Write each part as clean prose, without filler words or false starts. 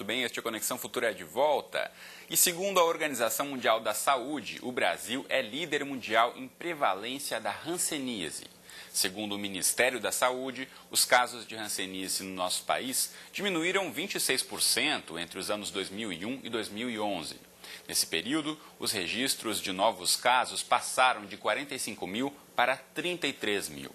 Muito bem, este Conexão Futura é de volta. E segundo a Organização Mundial da Saúde, o Brasil é líder mundial em prevalência da hanseníase. Segundo o Ministério da Saúde, os casos de hanseníase no nosso país diminuíram 26% entre os anos 2001 e 2011. Nesse período, os registros de novos casos passaram de 45 mil para 33 mil.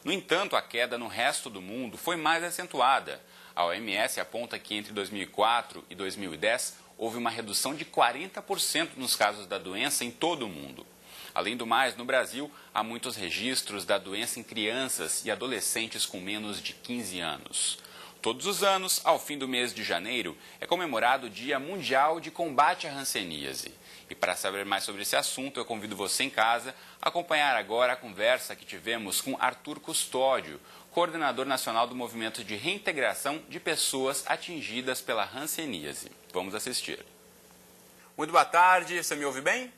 No entanto, a queda no resto do mundo foi mais acentuada. A OMS aponta que entre 2004 e 2010 houve uma redução de 40% nos casos da doença em todo o mundo. Além do mais, no Brasil, há muitos registros da doença em crianças e adolescentes com menos de 15 anos. Todos os anos, ao fim do mês de janeiro, é comemorado o Dia Mundial de Combate à Hanseníase. E para saber mais sobre esse assunto, eu convido você em casa a acompanhar agora a conversa que tivemos com Arthur Custódio, coordenador nacional do Movimento de Reintegração de Pessoas Atingidas pela Hanseníase. Vamos assistir. Muito boa tarde, você me ouve bem?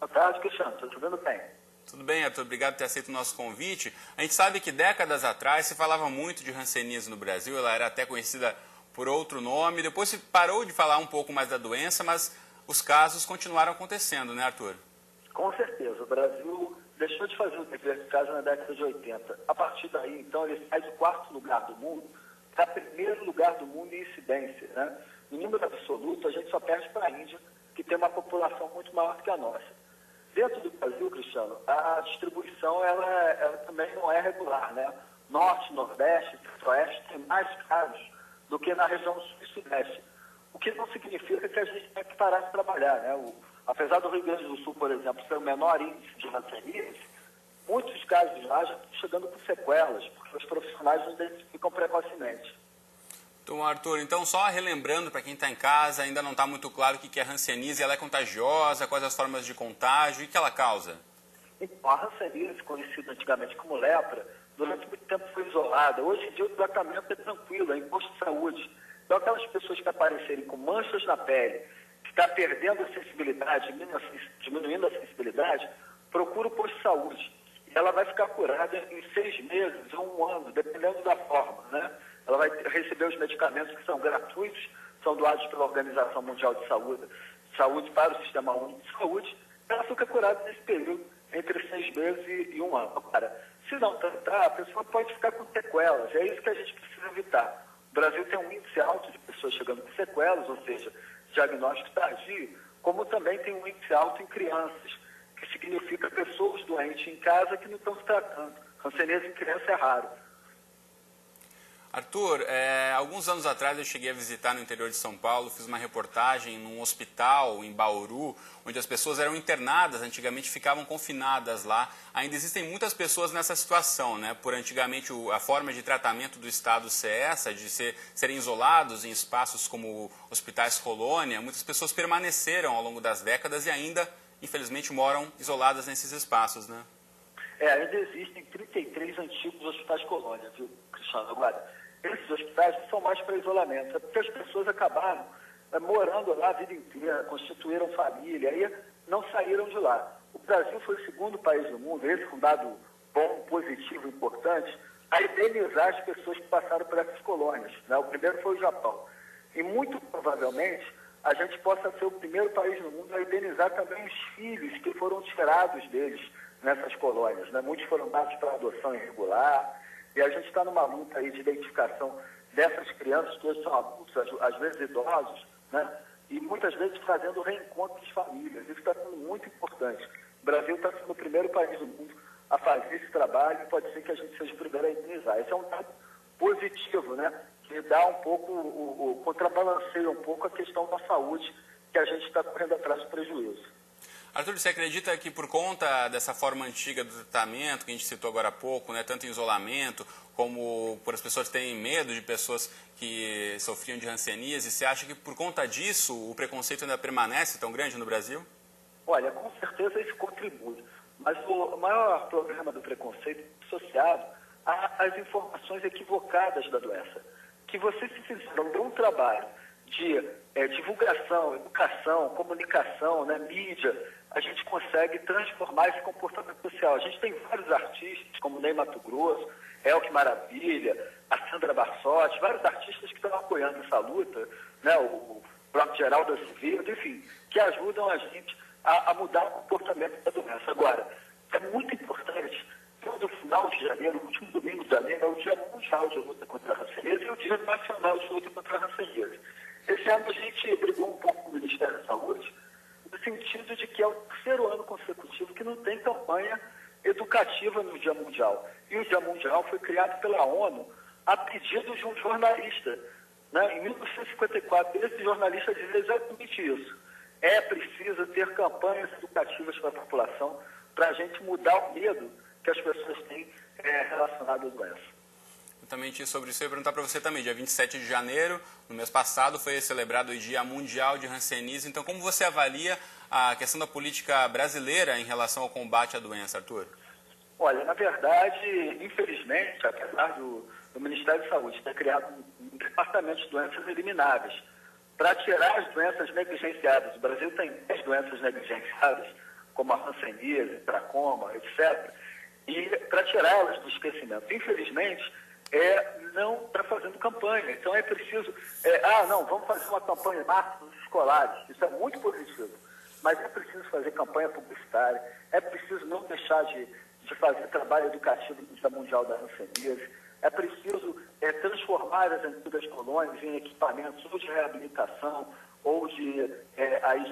Boa tarde, Cristiano, estou te ouvindo bem. Tudo bem, Arthur, obrigado por ter aceito o nosso convite. A gente sabe que décadas atrás se falava muito de hanseníase no Brasil, ela era até conhecida por outro nome, depois se parou de falar um pouco mais da doença, mas os casos continuaram acontecendo, né, Arthur? Com certeza, o Brasil deixou de fazer o dever de casa na década de 80. A partir daí, então, ele sai do quarto lugar do mundo para primeiro lugar do mundo em incidência, né? No número absoluto, a gente só perde para a Índia, que tem uma população muito maior que a nossa. Dentro do Brasil, Cristiano, a distribuição ela também não é regular, né? Norte, Nordeste, Centro-Oeste tem mais casos do que na região Sul e Sudeste. O que não significa que a gente tem que parar de trabalhar, né? Apesar do Rio Grande do Sul, por exemplo, ser o menor índice de hanseníase, muitos casos lá já estão chegando com sequelas, porque os profissionais não identificam precocemente. Então, Arthur, só relembrando para quem está em casa, ainda não está muito claro o que é hanseníase, ela é contagiosa, quais as formas de contágio e o que ela causa? Então, a hanseníase, conhecida antigamente como lepra, durante muito tempo foi isolada. Hoje em dia o tratamento é tranquilo, é em posto de saúde. Então, aquelas pessoas que aparecerem com manchas na pele, que está perdendo a sensibilidade, diminuindo a sensibilidade, procura o posto de saúde. E ela vai ficar curada em 6 meses ou 1 ano, dependendo da forma, né? Ela vai receber os medicamentos que são gratuitos, são doados pela Organização Mundial de Saúde para o Sistema Único de Saúde. Ela fica curada nesse período, entre 6 meses e 1 ano. Agora, se não tratar, a pessoa pode ficar com sequelas. É isso que a gente precisa evitar. O Brasil tem um índice alto de pessoas chegando com sequelas, ou seja, diagnóstico tardio, como também tem um índice alto em crianças, que significa pessoas doentes em casa que não estão se tratando. Hanseníase em criança é raro. Arthur, alguns anos atrás eu cheguei a visitar no interior de São Paulo, fiz uma reportagem num hospital em Bauru, onde as pessoas eram internadas, antigamente ficavam confinadas lá. Ainda existem muitas pessoas nessa situação, né? Por antigamente a forma de tratamento do Estado ser essa, de serem isolados em espaços como hospitais colônia, muitas pessoas permaneceram ao longo das décadas e ainda, infelizmente, moram isoladas nesses espaços, né? Ainda existem 33 antigos hospitais colônia, viu, Cristiano? Agora, esses hospitais são mais para isolamento, é porque as pessoas acabaram morando lá a vida inteira, constituíram família, aí não saíram de lá. O Brasil foi o segundo país do mundo, esse é um dado bom, positivo, importante, a indenizar as pessoas que passaram por essas colônias, né? O primeiro foi o Japão. E muito provavelmente a gente possa ser o primeiro país no mundo a indenizar também os filhos que foram tirados deles nessas colônias, né? Muitos foram dados para adoção irregular, e a gente está numa luta aí de identificação dessas crianças que hoje são adultos, às vezes idosos, né? E muitas vezes fazendo reencontro de famílias. Isso está sendo muito importante. O Brasil está sendo o primeiro país do mundo a fazer esse trabalho e pode ser que a gente seja o primeiro a indenizar. Esse é um dado positivo, né? Que dá um pouco, contrabalanceia um pouco a questão da saúde, que a gente está correndo atrás do prejuízo. Arthur, você acredita que por conta dessa forma antiga do tratamento, que a gente citou agora há pouco, né, tanto em isolamento, como por as pessoas terem medo de pessoas que sofriam de hanseníase, você acha que por conta disso o preconceito ainda permanece tão grande no Brasil? Olha, com certeza isso contribui, mas o maior problema do preconceito é associado às informações equivocadas da doença. Que você se fizer um trabalho de divulgação, educação, comunicação, né, mídia, a gente consegue transformar esse comportamento social. A gente tem vários artistas, como Ney Matogrosso, El Que Maravilha, a Sandra Bassotti, vários artistas que estão apoiando essa luta, né? O próprio Geraldo Azevedo, enfim, que ajudam a gente a mudar o comportamento da doença. Agora, é muito importante, todo final de janeiro, o último domingo de janeiro, é o Dia Mundial de Luta contra a Hanseníase e o Dia Nacional de Luta contra a Hanseníase. Esse ano a gente brigou um pouco com o Ministério da Saúde, no sentido de que é o terceiro ano consecutivo que não tem campanha educativa no Dia Mundial. E o Dia Mundial foi criado pela ONU a pedido de um jornalista, né? Em 1954, esse jornalista dizia exatamente isso. É preciso ter campanhas educativas para a população para a gente mudar o medo que as pessoas têm relacionado à doença. Exatamente sobre isso, eu ia perguntar para você também. Dia 27 de janeiro, no mês passado, foi celebrado o Dia Mundial de Hanseníase. Então, como você avalia a questão da política brasileira em relação ao combate à doença, Arthur? Olha, na verdade, infelizmente, apesar do Ministério da Saúde ter criado um departamento de doenças elimináveis para tirar as doenças negligenciadas, o Brasil tem 10 doenças negligenciadas, como a hanseníase, tracoma, etc., e para tirá-las do esquecimento. Infelizmente, não está fazendo campanha. Então é preciso, vamos fazer uma campanha em março nos escolares. Isso é muito positivo. Mas é preciso fazer campanha publicitária, é preciso não deixar de fazer trabalho educativo no Dia Mundial da Hanseníase, é preciso transformar as antigas colônias em equipamentos ou de reabilitação ou de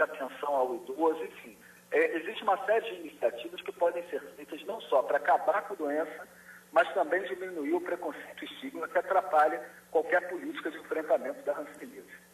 atenção ao idoso, enfim. Existe uma série de iniciativas que podem ser feitas não só para acabar com a doença, mas também diminuir o preconceito e estigma que atrapalha qualquer política de enfrentamento da hanseníase.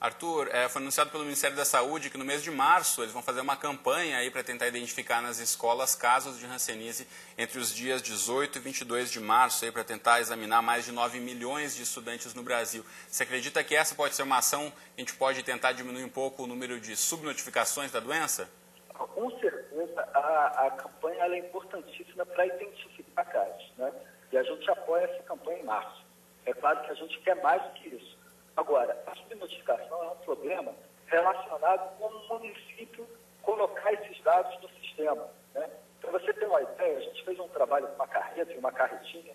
Arthur, foi anunciado pelo Ministério da Saúde que no mês de março eles vão fazer uma campanha aí para tentar identificar nas escolas casos de hanseníase entre os dias 18 e 22 de março, para tentar examinar mais de 9 milhões de estudantes no Brasil. Você acredita que essa pode ser uma ação que a gente pode tentar diminuir um pouco o número de subnotificações da doença? Com certeza, a campanha ela é importantíssima para identificar casos, né? E a gente apoia essa campanha em março. É claro que a gente quer mais do que isso. Agora, a subnotificação é um problema relacionado com o município colocar esses dados no sistema, né? Para você ter uma ideia, a gente fez um trabalho com uma carreta e uma carretinha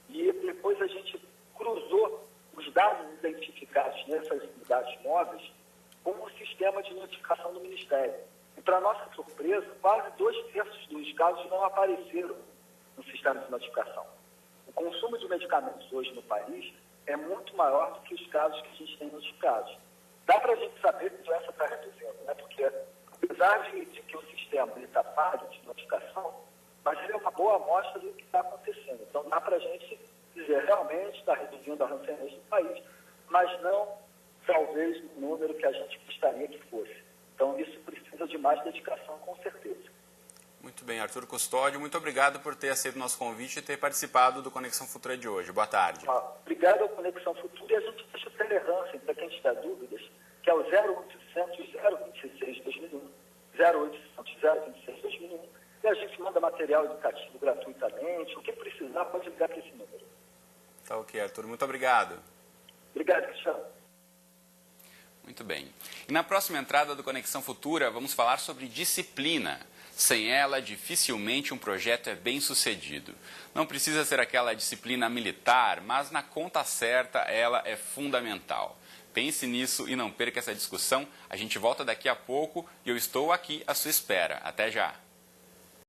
e depois a gente cruzou os dados identificados nessas unidades móveis com o sistema de notificação do Ministério. E, para nossa surpresa, quase 2/3 dos casos não apareceram no sistema de notificação. O consumo de medicamentos hoje no país é muito maior do que os casos que a gente tem notificados. Dá para a gente saber que a doença está reduzindo, né? Porque, apesar de que o sistema está falho de notificação, mas ele é uma boa amostra do que está acontecendo. Então, dá para a gente dizer, realmente está reduzindo a hanseníase no país, mas não, talvez, no número que a gente gostaria que fosse. Então, isso precisa de mais dedicação, com certeza. Muito bem, Arthur Custódio, muito obrigado por ter aceito o nosso convite e ter participado do Conexão Futura de hoje. Boa tarde. Obrigado ao Conexão Futura e a gente deixa o Telehansen, para quem tiver dúvidas, que é o 0800 026 2001, 0800 026 2001, e a gente manda material educativo gratuitamente. O que precisar, pode ligar para esse número. Tá ok, Arthur. Muito obrigado. Obrigado, Cristiano. Muito bem. E na próxima entrada do Conexão Futura, vamos falar sobre disciplina. Sem ela, dificilmente um projeto é bem sucedido. Não precisa ser aquela disciplina militar, mas na conta certa ela é fundamental. Pense nisso e não perca essa discussão. A gente volta daqui a pouco e eu estou aqui à sua espera. Até já!